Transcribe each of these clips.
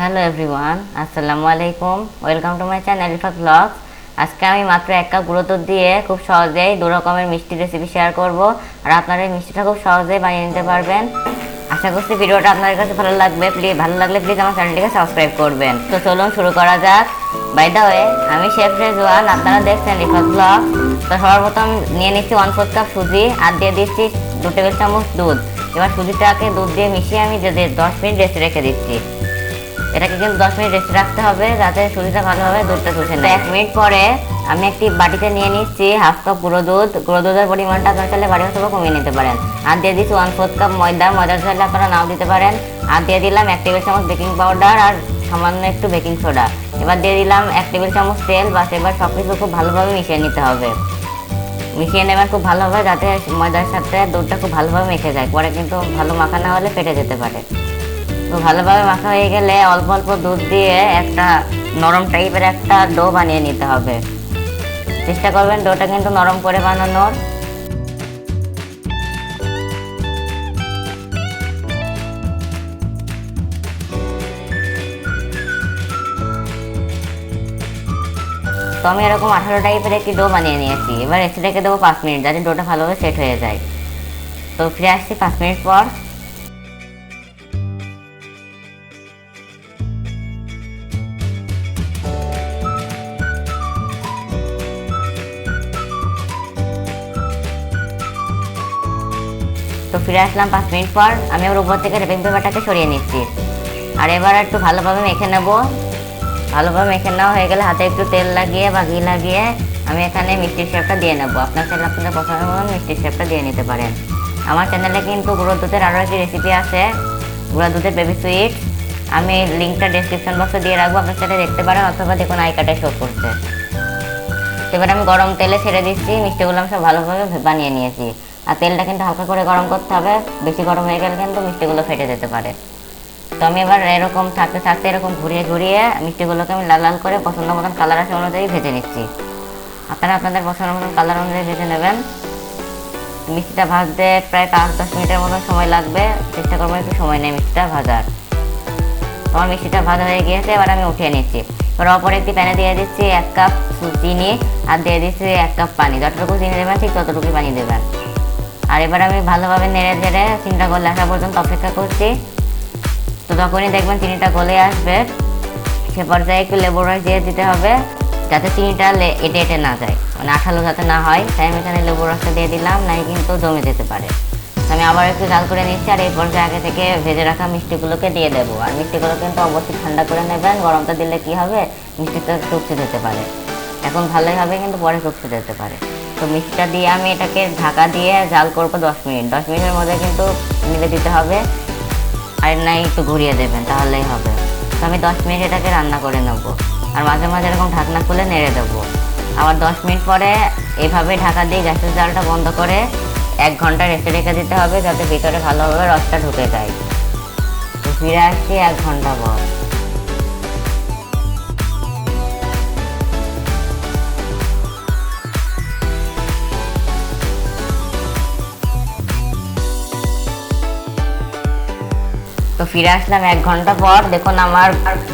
Hello everyone, আসসালামু আলাইকুম। Welcome to my channel Rifat blogs. আজকে আমি মাত্র 1 কাপ গুঁড়ো দুধ দিয়ে খুব সহজেই 2 রকমের মিষ্টি রেসিপি শেয়ার করব, আর আপনারা এই মিষ্টিটা খুব সহজেই বানিয়ে নিতে পারবেন। আশা করছি ভিডিওটা আপনাদের কাছে ভালো লাগবে। ভালো লাগলে প্লিজ আমার চ্যানেলটিকে সাবস্ক্রাইব করবেন। তো চলুন শুরু করা যাক। বাই দ্য ওয়ে, আমি শেফ রেজওয়ান, আপনারা দেখছেন রিফাত ব্লগ। তো সবার প্রথম নিয়ে নিচ্ছি 1/4 কাপ সুজি আর দিয়ে দিচ্ছি 2 টেবিল চামচ দুধ। এবার সুজিটাকে দুধ দিয়ে মিশিয়ে আমি 10 মিনিট রেস্টে রেখে দিচ্ছি। এটাকে কিন্তু 10 মিনিট রেস্টে রাখতে হবে যাতে সুজিটা ভালোভাবে দুধটা চুষে নেয়। 1 মিনিট পরে আমি একটি বাটিতে নিয়ে নিচ্ছি হাফ কাপ গুঁড়ো দুধ। গুঁড়ো দুধের পরিমাণটা আপনারা চাইলে বাড়ি অথবা কমিয়ে নিতে পারেন। আর দিয়ে দিচ্ছি 1/4 কাপ ময়দা চাইলে আপনারা নাও দিতে পারেন। আর দিয়ে দিলাম 1 টেবিল চামচ বেকিং পাউডার আর সামান্য একটু বেকিং সোডা। এবার দিয়ে দিলাম 1 টেবিল চামচ তেল। বাস এবার সব কিছু খুব ভালোভাবে মিশিয়ে নিতে হবে। মিশিয়ে নেবেন খুব ভালোভাবে যাতে ময়দার সাথে দুধটা খুব ভালোভাবে মেখে যায়, পরে কিন্তু ভালো মাখা না হলে ফেটে যেতে পারে। তো ভালোভাবে মাখা হয়ে গেলে অল্প অল্প দুধ দিয়ে একটা নরম টাইপের একটা ডো বানিয়ে নিতে হবে। চেষ্টা করবেন ডোটা কিন্তু নরম করে বানানোর। তো আমি এরকম 18 টাইপের একটি ডো বানিয়ে নিয়েছি। এবার রেখে রেখে দেবো 5 মিনিট যাতে ডোটা ভালোভাবে সেট হয়ে যায়। তো ফিরে আসছি 5 মিনিট পর। তো ফিরে আসলাম 5 মিনিট পর। আমি আবার উপর থেকে রেপিং পেপারটাকে সরিয়ে নিচ্ছি। আর এবার একটু ভালোভাবে মেখে নেব। ভালোভাবে মেখে নেওয়া হয়ে গেলে হাতে একটু তেল লাগিয়ে বা ঘি লাগিয়ে আমি এখানে মিষ্টির শেপটা দিয়ে নেব। আপনার চাইলে আপনাদের পছন্দ মতন মিষ্টির শেপটা দিয়ে নিতে পারেন। আমার চ্যানেলে কিন্তু গুঁড়ো দুধের আরও একটি রেসিপি আছে, গুঁড়ো দুধের বেবি সুইট। আমি লিঙ্কটা ডেসক্রিপশন বক্সে দিয়ে রাখবো, আপনার সাথে দেখতে পারেন অথবা দেখুন আই কার্ডে শো করছে। এবার আমি গরম তেলে ছেড়ে দিচ্ছি। মিষ্টিগুলো আমি সব ভালোভাবে বানিয়ে নিয়েছি। আর তেলটা কিন্তু হালকা করে গরম করতে হবে, বেশি গরম হয়ে গেলে কিন্তু মিষ্টিগুলো ফেটে যেতে পারে। তো আমি এবার এরকম থাকতে থাকতে এরকম ঘুরিয়ে ঘুরিয়ে মিষ্টিগুলোকে আমি লাল লাল করে পছন্দ মতন কালার আসা অনুযায়ী ভেজে নিচ্ছি। আপনারা আপনাদের পছন্দ মতন কালার অনুযায়ী ভেজে নেবেন। মিষ্টিটা ভাজতে প্রায় 5-10 মিনিটের মতন সময় লাগবে। চেষ্টা করবো একটু সময় নেই মিষ্টিটা ভাজার। তোমার মিষ্টিটা ভাজা হয়ে গিয়েছে, এবার আমি উঠিয়ে নিচ্ছি। এবার অপর একটি প্যানে দিয়ে দিচ্ছি 1 কাপ চিনি আর দিয়ে দিচ্ছি 1 কাপ পানি। যতটুকু চিনি দেবেন ঠিক ততটুকুই পানি দেবেন। আর এবার আমি ভালোভাবে নেড়ে চেড়ে চিনিটা গলে আসা পর্যন্ত অপেক্ষা করছি। তো যখনই দেখবেন চিনিটা গলে আসবে সে পর্যায়ে একটু লেবুর রস দিয়ে দিতে হবে যাতে চিনিটা এটে এটে না যায়, মানে আঠালো যাতে না হয়। তাই আমি এখানে লেবুর রসটা দিয়ে দিলাম, নাই কিন্তু জমে যেতে পারে। আমি আবার একটু জাল করে নিচ্ছি। আর এই পর্যায়ে আগে থেকে ভেজে রাখা মিষ্টিগুলোকে দিয়ে দেবো। আর মিষ্টিগুলো কিন্তু অবশ্যই ঠান্ডা করে নেবেন। গরমটা দিলে কি হবে, মিষ্টিটা চুপসে যেতে পারে। এখন ভালোই হবে কিন্তু পরে চুপসে যেতে পারে। তো মিষ্টিটা দিয়ে আমি এটাকে ঢাকা দিয়ে জাল করবো 10 মিনিট। 10 মিনিটের মধ্যে কিন্তু মিলে দিতে হবে, আর নাই একটু ঘুরিয়ে দেবেন তাহলেই হবে। তো আমি 10 মিনিট এটাকে রান্না করে নেব। আর মাঝে মাঝে এরকম ঢাকনা খুলে নেড়ে দেবো। আবার 10 মিনিট পরে এইভাবে ঢাকা দিয়ে গ্যাসের জালটা বন্ধ করে 1 ঘন্টা রেস্টে রেখে দিতে হবে যাতে ভিতরে ভালোভাবে রসটা ঢুকে যায়। তো ফিরে আসছি 1 ঘন্টা পর। তো ফিরে আসলাম 1 ঘন্টা পর। দেখুন আমার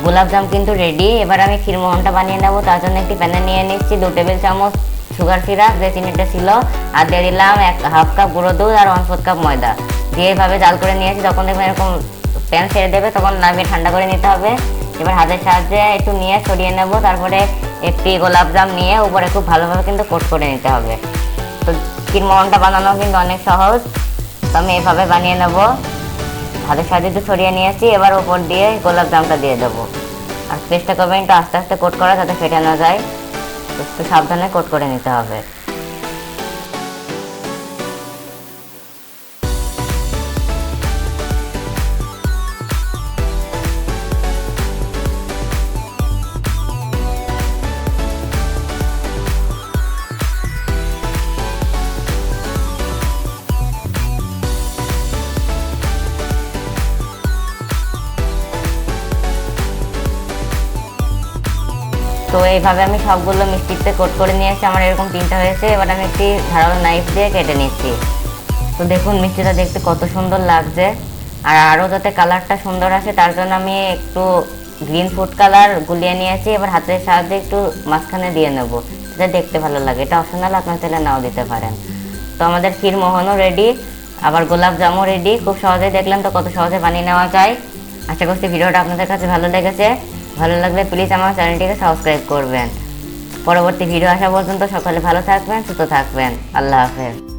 গোলাপজাম কিন্তু রেডি। এবার আমি ক্ষীরমোহনটা বানিয়ে নেবো। তার জন্য একটি প্যানে নিয়ে নিচ্ছি 2 টেবিল চামচ সুগার সিরাপ, যে চিনিটা ছিল, আর দিয়ে দিলাম হাফ কাপ গুঁড়ো দুধ আর 1/4 কাপ ময়দা দিয়ে এভাবে জাল করে নিয়েছি। যখন দেখবেন এরকম প্যান ছেড়ে দেবে তখন নামিয়ে ঠান্ডা করে নিতে হবে। এবার হাতের সাহায্যে একটু নিয়ে সরিয়ে নেব। তারপরে একটি গোলাপজাম নিয়ে উপরে খুব ভালোভাবে কিন্তু কোট করে নিতে হবে। তো ক্ষীরমোহনটা বানানো কিন্তু অনেক সহজ। তো আমি এভাবে বানিয়ে নেব। হাতের সাহায্যে একটু ছড়িয়ে নিয়েছি। এবার উপর দিয়ে গোলাপ জামটা দিয়ে দেবো। আর চেষ্টা করবেন একটু আস্তে আস্তে কোট করা যাতে ফেটে না যায়। একটু সাবধানে কোট করে নিতে হবে। তো এইভাবে আমি সবগুলো মিষ্টিতে কোট করে নিয়ে এসে আমার এরকম 3টা হয়েছে। এবার আমি একটি ধারালো নাইফ দিয়ে কেটে নিচ্ছি। তো দেখুন মিষ্টিটা দেখতে কত সুন্দর লাগছে। আর আরও যাতে কালারটা সুন্দর আসে তার জন্য আমি একটু গ্রিন ফুড কালার গুলিয়ে নিয়েছি। এবার হাতের সাহায্যে একটু মাঝখানে দিয়ে নেব, এটা দেখতে ভালো লাগে। এটা অপশনাল, আপনার চাইলে নাও দিতে পারেন। তো আমাদের ক্ষীর মোহনও রেডি, আবার গোলাপ জামও রেডি। খুব সহজেই দেখলেন তো কত সহজে বানিয়ে নেওয়া যায়। আশা করছি ভিডিওটা আপনাদের কাছে ভালো লেগেছে। ভালো লাগলে প্লিজ আমার চ্যানেলটিকে সাবস্ক্রাইব করবেন। পরবর্তী ভিডিও আসা পর্যন্ত সকলে ভালো থাকবেন, সুস্থ থাকবেন। আল্লাহ হাফেজ।